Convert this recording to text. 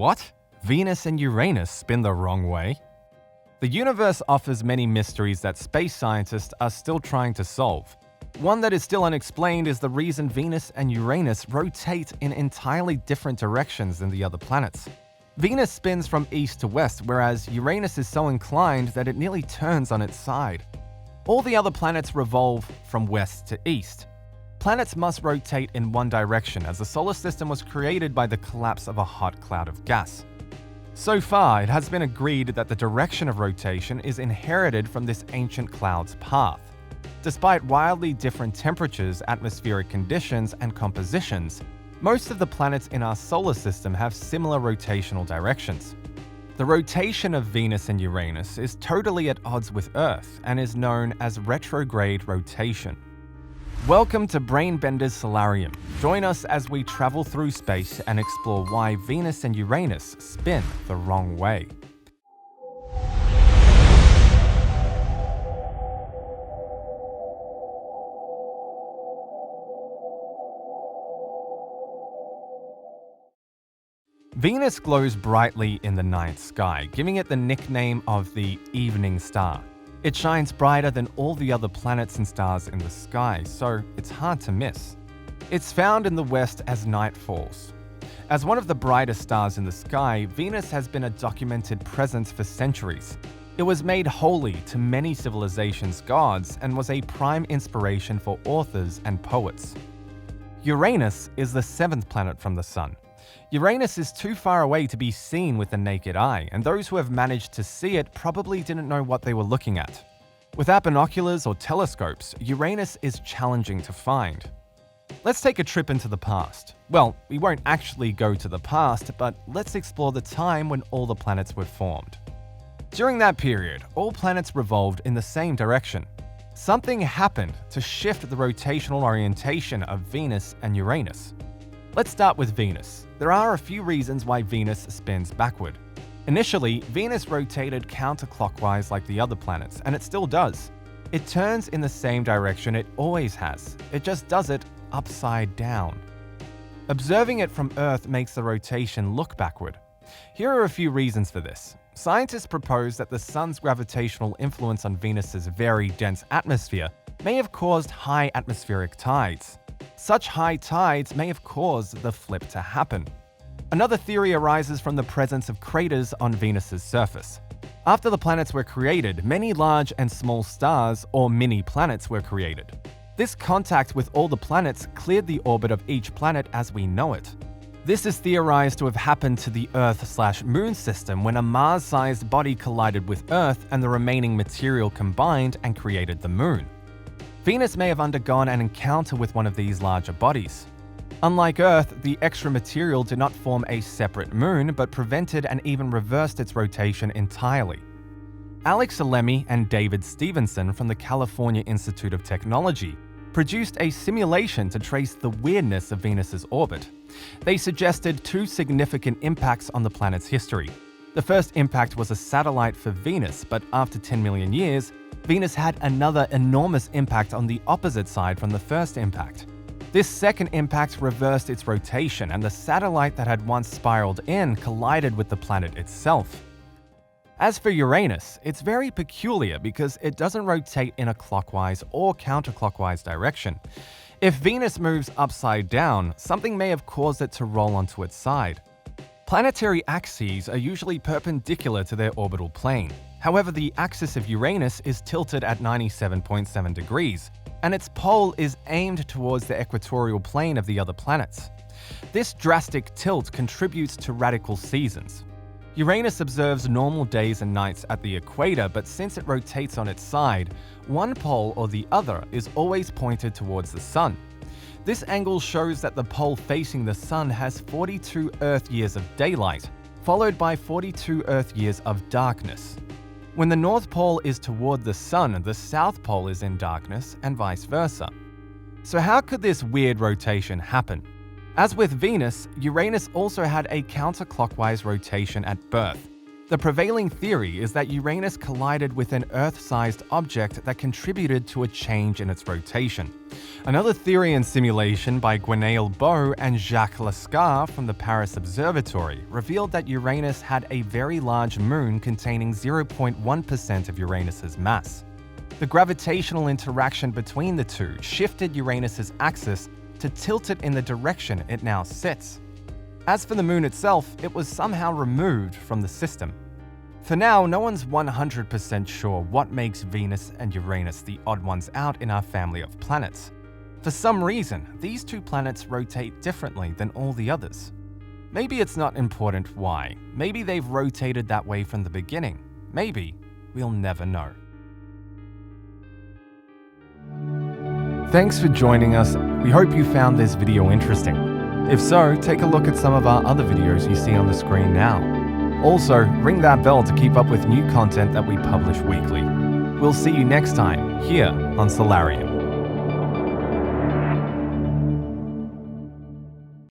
What? Venus and Uranus spin the wrong way? The universe offers many mysteries that space scientists are still trying to solve. One that is still unexplained is the reason Venus and Uranus rotate in entirely different directions than the other planets. Venus spins from east to west, whereas Uranus is so inclined that it nearly turns on its side. All the other planets revolve from west to east. Planets must rotate in one direction as the solar system was created by the collapse of a hot cloud of gas. So far, it has been agreed that the direction of rotation is inherited from this ancient cloud's path. Despite wildly different temperatures, atmospheric conditions, and compositions, most of the planets in our solar system have similar rotational directions. The rotation of Venus and Uranus is totally at odds with Earth and is known as retrograde rotation. Welcome to Brainbender's Solarium. Join us as we travel through space and explore why Venus and Uranus spin the wrong way. Venus glows brightly in the night sky, giving it the nickname of the evening star. It shines brighter than all the other planets and stars in the sky, so it's hard to miss. It's found in the west as night falls. As one of the brightest stars in the sky, Venus has been a documented presence for centuries. It was made holy to many civilizations' gods and was a prime inspiration for authors and poets. Uranus is the seventh planet from the Sun. Uranus is too far away to be seen with the naked eye, and those who have managed to see it probably didn't know what they were looking at. Without binoculars or telescopes, Uranus is challenging to find. Let's take a trip into the past. Well, we won't actually go to the past, but let's explore the time when all the planets were formed. During that period, all planets revolved in the same direction. Something happened to shift the rotational orientation of Venus and Uranus. Let's start with Venus. There are a few reasons why Venus spins backward. Initially, Venus rotated counterclockwise like the other planets, and it still does. It turns in the same direction it always has. It just does it upside down. Observing it from Earth makes the rotation look backward. Here are a few reasons for this. Scientists propose that the Sun's gravitational influence on Venus's very dense atmosphere may have caused high atmospheric tides. Such high tides may have caused the flip to happen. Another theory arises from the presence of craters on Venus's surface. After the planets were created, many large and small stars, or mini-planets, were created. This contact with all the planets cleared the orbit of each planet as we know it. This is theorized to have happened to the Earth/Moon system when a Mars-sized body collided with Earth and the remaining material combined and created the Moon. Venus may have undergone an encounter with one of these larger bodies. Unlike Earth, the extra material did not form a separate moon, but prevented and even reversed its rotation entirely. Alex Alemi and David Stevenson from the California Institute of Technology produced a simulation to trace the weirdness of Venus's orbit. They suggested two significant impacts on the planet's history. The first impact was a satellite for Venus, but after 10 million years, Venus had another enormous impact on the opposite side from the first impact. This second impact reversed its rotation, and the satellite that had once spiraled in collided with the planet itself. As for Uranus, it's very peculiar because it doesn't rotate in a clockwise or counterclockwise direction. If Venus moves upside down, something may have caused it to roll onto its side. Planetary axes are usually perpendicular to their orbital plane. However, the axis of Uranus is tilted at 97.7 degrees, and its pole is aimed towards the equatorial plane of the other planets. This drastic tilt contributes to radical seasons. Uranus observes normal days and nights at the equator, but since it rotates on its side, one pole or the other is always pointed towards the Sun. This angle shows that the pole facing the Sun has 42 Earth years of daylight, followed by 42 Earth years of darkness. When the North Pole is toward the Sun, the South Pole is in darkness, and vice versa. So how could this weird rotation happen? As with Venus, Uranus also had a counterclockwise rotation at birth. The prevailing theory is that Uranus collided with an Earth-sized object that contributed to a change in its rotation. Another theory and simulation by Gwenaëlle Beau and Jacques Lascar from the Paris Observatory revealed that Uranus had a very large moon containing 0.1% of Uranus's mass. The gravitational interaction between the two shifted Uranus's axis to tilt it in the direction it now sits. As for the moon itself, it was somehow removed from the system. For now, no one's 100% sure what makes Venus and Uranus the odd ones out in our family of planets. For some reason, these two planets rotate differently than all the others. Maybe it's not important why. Maybe they've rotated that way from the beginning. Maybe we'll never know. Thanks for joining us. We hope you found this video interesting. If so, take a look at some of our other videos you see on the screen now. Also, ring that bell to keep up with new content that we publish weekly. We'll see you next time, here on Solarium.